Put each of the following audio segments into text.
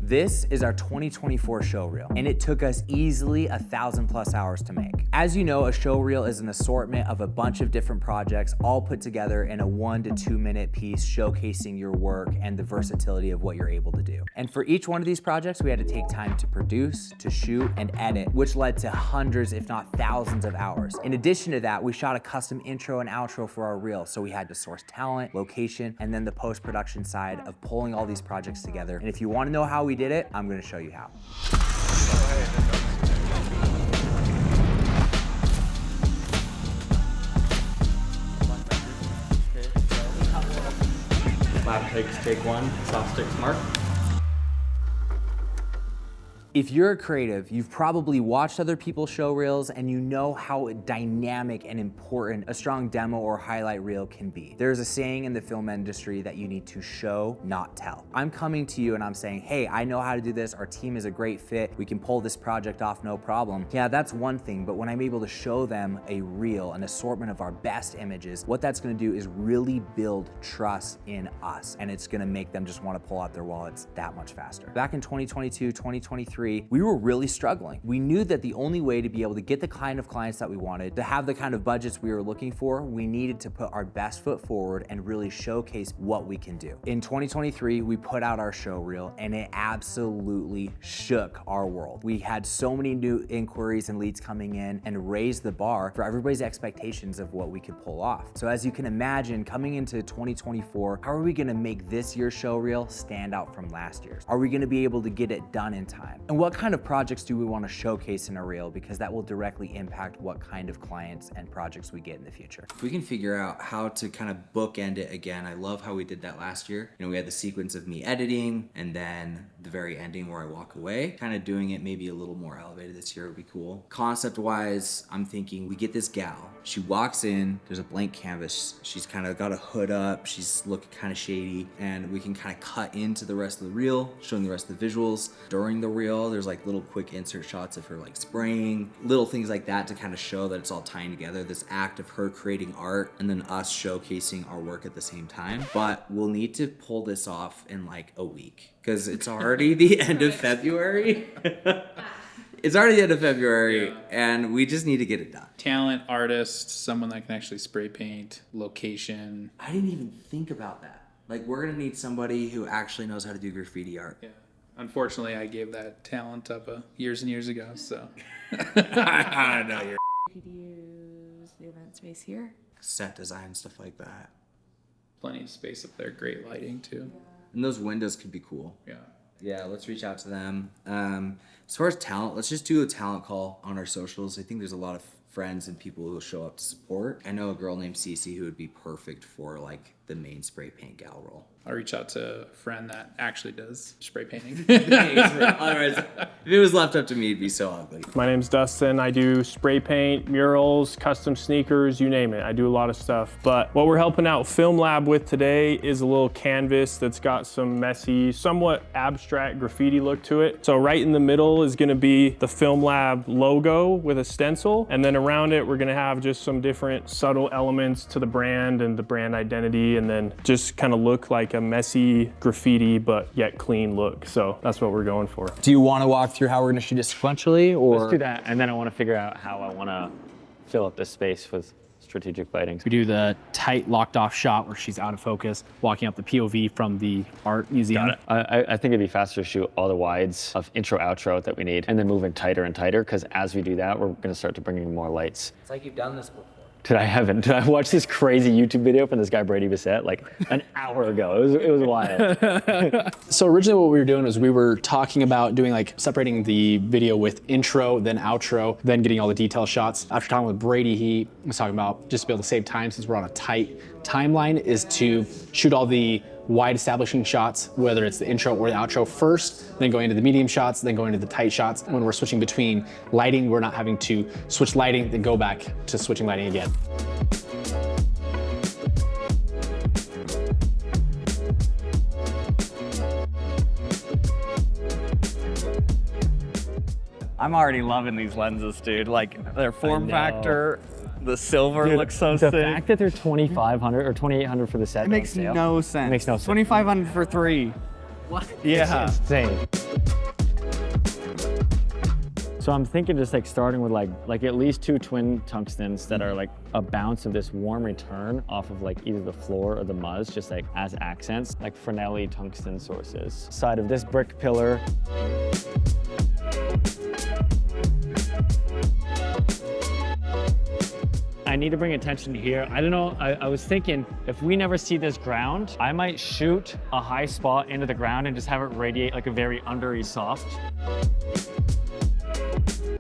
This is our 2024 show reel, and it took us easily 1,000+ hours to make. As you know, a show reel is an assortment of a bunch of different projects all put together in a 1 to 2 minute piece showcasing your work and the versatility of what you're able to do. And for each one of these projects, we had to take time to produce, to shoot, and edit, which led to hundreds, if not thousands of hours. In addition to that, we shot a custom intro and outro for our reel, so we had to source talent, location, and then the post-production side of pulling all these projects together. And if you want to know how we did it, I'm going to show you how. Lab takes take one, soft sticks mark. If you're a creative, you've probably watched other people's show reels and you know how dynamic and important a strong demo or highlight reel can be. There's a saying in the film industry that you need to show, not tell. I'm coming to you and I'm saying, hey, I know how to do this. Our team is a great fit. We can pull this project off, no problem. Yeah, that's one thing, but when I'm able to show them a reel, an assortment of our best images, what that's gonna do is really build trust in us, and it's gonna make them just wanna pull out their wallets that much faster. Back in 2022, 2023, we were really struggling. We knew that the only way to be able to get the kind of clients that we wanted, to have the kind of budgets we were looking for, we needed to put our best foot forward and really showcase what we can do. In 2023, we put out our show reel and it absolutely shook our world. We had so many new inquiries and leads coming in and raised the bar for everybody's expectations of what we could pull off. So as you can imagine, coming into 2024, how are we gonna make this year's show reel stand out from last year's? Are we gonna be able to get it done in time? And what kind of projects do we want to showcase in a reel? Because that will directly impact what kind of clients and projects we get in the future. If we can figure out how to kind of bookend it again, I love how we did that last year. You know, we had the sequence of me editing and then the very ending where I walk away. Kind of doing it maybe a little more elevated this year would be cool. Concept wise, I'm thinking we get this gal. She walks in, there's a blank canvas. She's kind of got a hood up. She's looking kind of shady, and we can kind of cut into the rest of the reel, showing the rest of the visuals. During the reel, there's like little quick insert shots of her like spraying, little things like that to kind of show that it's all tying together. This act of her creating art and then us showcasing our work at the same time. But we'll need to pull this off in like a week because it's already the end of February. It's already the end of February, and we just need to get it done. Talent, artist, someone that can actually spray paint, location. I didn't even think about that. Like, we're gonna need somebody who actually knows how to do graffiti art. Yeah. Unfortunately, I gave that talent up years and years ago, so. I know you're. You could use the event space here. Set design, stuff like that. Plenty of space up there, great lighting too. And those windows could be cool. Yeah. Yeah, let's reach out to them. As far as talent, let's just do a talent call on our socials. I think there's a lot of friends and people who will show up to support. I know a girl named Cece who would be perfect for like the main spray paint gal role. I'll reach out to a friend that actually does spray painting. Otherwise, if it was left up to me, it'd be so ugly. My name's Dustin. I do spray paint, murals, custom sneakers, you name it. I do a lot of stuff. But what we're helping out Film Lab with today is a little canvas that's got some messy, somewhat abstract graffiti look to it. So right in the middle is gonna be the Film Lab logo with a stencil. And then around it, we're gonna have just some different subtle elements to the brand and the brand identity, and then just kind of look like a messy graffiti but yet clean look. So that's what we're going for. Do you want to walk through how we're going to shoot it sequentially, or? Let's do that, and then I want to figure out how I want to fill up this space with strategic lighting. We do the tight locked off shot where she's out of focus, walking up the POV from the art museum. I think it'd be faster to shoot all the wides of intro, outro that we need, and then moving tighter and tighter, because as we do that, we're going to start to bring in more lights. It's like you've done this before. Did I watch this crazy YouTube video from this guy Brady Bissett like an hour ago? It was wild. So originally what we were doing is we were talking about doing like separating the video with intro, then outro, then getting all the detail shots. After talking with Brady, he was talking about just to be able to save time since we're on a tight timeline is to shoot all the wide establishing shots, whether it's the intro or the outro first, then going into the medium shots, then going into the tight shots. When we're switching between lighting, we're not having to switch lighting, then go back to switching lighting again. I'm already loving these lenses, dude. Like their form factor, the silver looks so sick. The fact that they're 2,500 or 2,800 for the set. It makes no sense. It makes no sense. 2,500 for 3. Yeah. It's insane. So I'm thinking just like starting with like at least 2 twin tungstens that are like a bounce of this warm return off of like either the floor or the muzz, just like as accents, like Fresnel tungsten sources. Side of this brick pillar. I need to bring attention to here. I don't know, I was thinking if we never see this ground, I might shoot a high spot into the ground and just have it radiate like a very undery soft.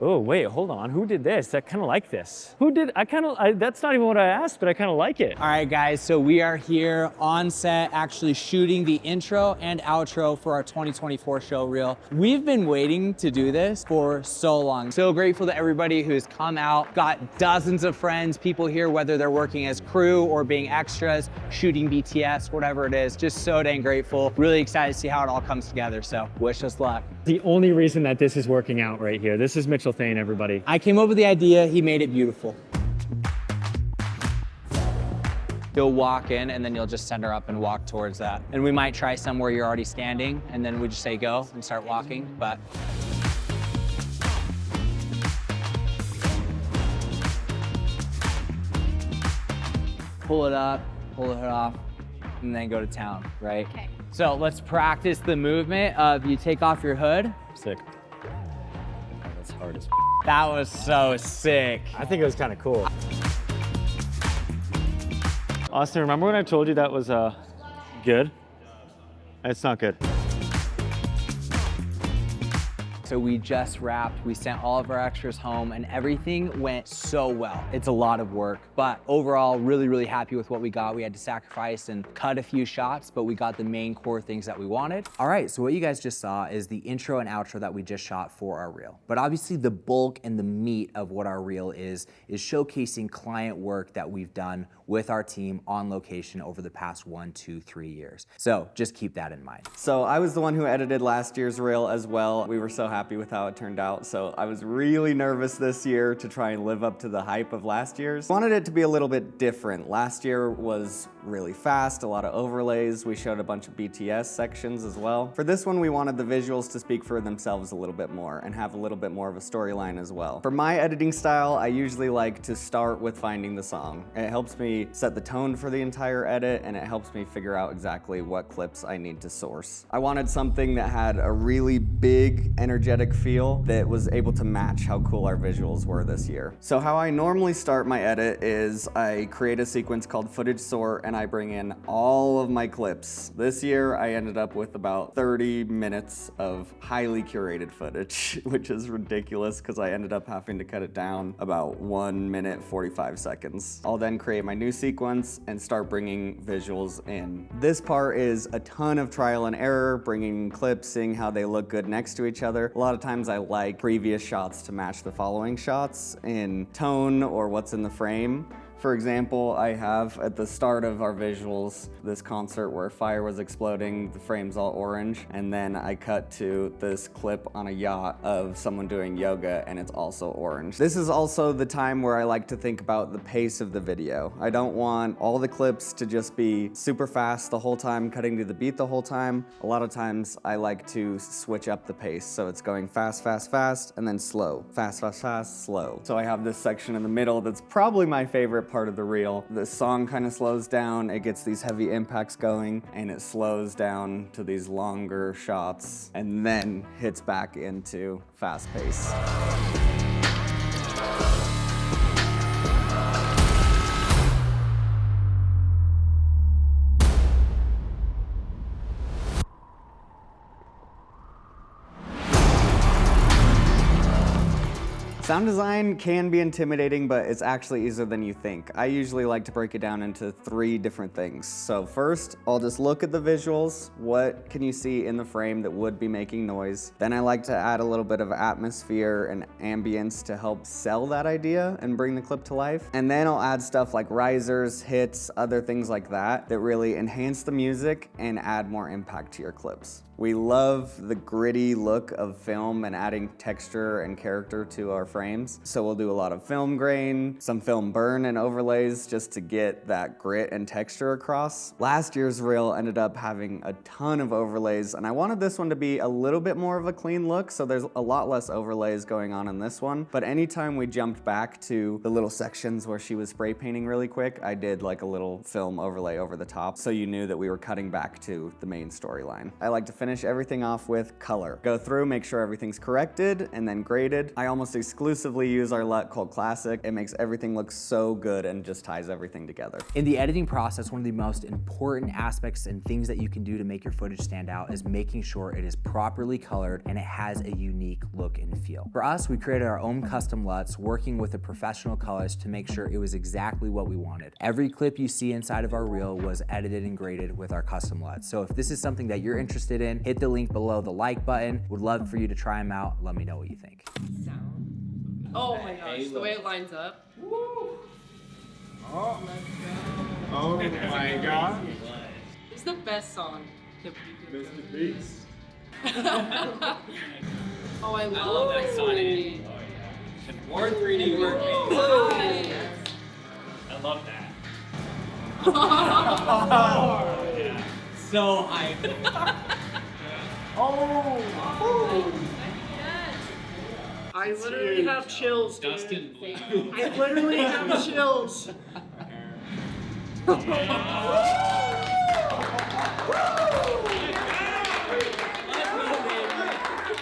Oh, wait, hold on. Who did this? I kind of like this. Who did, that's not even what I asked, but I kind of like it. All right, guys, so we are here on set actually shooting the intro and outro for our 2024 show reel. We've been waiting to do this for so long. So grateful to everybody who's come out, got dozens of friends, people here, whether they're working as crew or being extras, shooting BTS, whatever it is. Just so dang grateful. Really excited to see how it all comes together, so wish us luck. The only reason that this is working out right here. This is Mitchell Thane, everybody. I came up with the idea, he made it beautiful. You'll walk in and then you'll just send her up and walk towards that. And we might try some where you're already standing and then we just say go and start walking, but. Pull it up, pull it off, and then go to town, right? Okay. So let's practice the movement of you take off your hood. Sick. That's hard as That was so sick. I think it was kind of cool. Austin, remember when I told you that was good? It's not good. So we just wrapped, we sent all of our extras home and everything went so well. It's a lot of work, but overall, really, really happy with what we got. We had to sacrifice and cut a few shots, but we got the main core things that we wanted. All right, so what you guys just saw is the intro and outro that we just shot for our reel. But obviously the bulk and the meat of what our reel is showcasing client work that we've done with our team on location over the past 1, 2, 3 years. So just keep that in mind. So I was the one who edited last year's reel as well. We were so happy with how it turned out. So I was really nervous this year to try and live up to the hype of last year's. Wanted it to be a little bit different. Last year was really fast, a lot of overlays. We showed a bunch of BTS sections as well. For this one, we wanted the visuals to speak for themselves a little bit more and have a little bit more of a storyline as well. For my editing style, I usually like to start with finding the song. It helps me set the tone for the entire edit and it helps me figure out exactly what clips I need to source. I wanted something that had a really big, energetic feel that was able to match how cool our visuals were this year. So how I normally start my edit is I create a sequence called footage sort and I bring in all of my clips. This year I ended up with about 30 minutes of highly curated footage, which is ridiculous because I ended up having to cut it down about 1 minute 45 seconds. I'll then create my new sequence and start bringing visuals in. This part is a ton of trial and error, bringing clips, seeing how they look good next to each other. A lot of times I like previous shots to match the following shots in tone or what's in the frame. For example, I have at the start of our visuals this concert where fire was exploding, the frame's all orange, and then I cut to this clip on a yacht of someone doing yoga and it's also orange. This is also the time where I like to think about the pace of the video. I don't want all the clips to just be super fast the whole time, cutting to the beat the whole time. A lot of times I like to switch up the pace, so it's going fast, fast, fast, and then slow. Fast, fast, fast, slow. So I have this section in the middle that's probably my favorite part of the reel. The song kind of slows down, it gets these heavy impacts going, and it slows down to these longer shots, and then hits back into fast pace. Sound design can be intimidating, but it's actually easier than you think. I usually like to break it down into 3 different things. So first, I'll just look at the visuals. What can you see in the frame that would be making noise? Then I like to add a little bit of atmosphere and ambience to help sell that idea and bring the clip to life. And then I'll add stuff like risers, hits, other things like that that really enhance the music and add more impact to your clips. We love the gritty look of film and adding texture and character to our frames. So we'll do a lot of film grain, some film burn and overlays just to get that grit and texture across. Last year's reel ended up having a ton of overlays, and I wanted this one to be a little bit more of a clean look, so there's a lot less overlays going on in this one. But anytime we jumped back to the little sections where she was spray painting really quick, I did like a little film overlay over the top so you knew that we were cutting back to the main storyline. I like to finish everything off with color. Go through, make sure everything's corrected, and then graded. I almost exclusively use our LUT Cold Classic. It makes everything look so good and just ties everything together. In the editing process, one of the most important aspects and things that you can do to make your footage stand out is making sure it is properly colored and it has a unique look and feel. For us, we created our own custom LUTs, working with a professional colorist to make sure it was exactly what we wanted. Every clip you see inside of our reel was edited and graded with our custom LUTs. So if this is something that you're interested in, hit the link below the like button. Would love for you to try them out. Let me know what you think. Oh my gosh, the way it lines up. Oh my God. It's the best song that we could Mr. Beast. Oh, I love that song. More 3D work. Oh, I love that. So hyped. I literally have chills, dude. I literally have chills.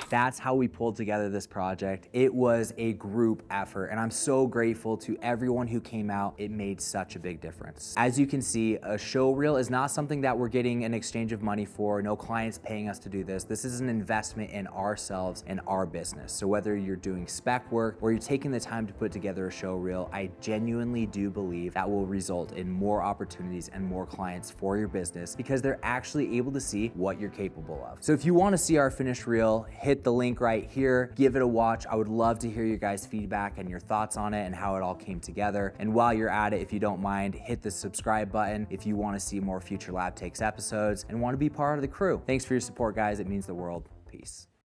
That's how we pulled together this project. It was a group effort, and I'm so grateful to everyone who came out. It made such a big difference. As you can see, a show reel is not something that we're getting an exchange of money for. No clients paying us to do this. This is an investment in ourselves and our business. So whether you're doing spec work or you're taking the time to put together a show reel, I genuinely do believe that will result in more opportunities and more clients for your business because they're actually able to see what you're capable of. So if you want to see our finished reel, hit the link right here, give it a watch. I would love to hear your guys' feedback and your thoughts on it and how it all came together. And while you're at it, if you don't mind, hit the subscribe button if you want to see more future Lab Takes episodes and want to be part of the crew. Thanks for your support, guys. It means the world. Peace.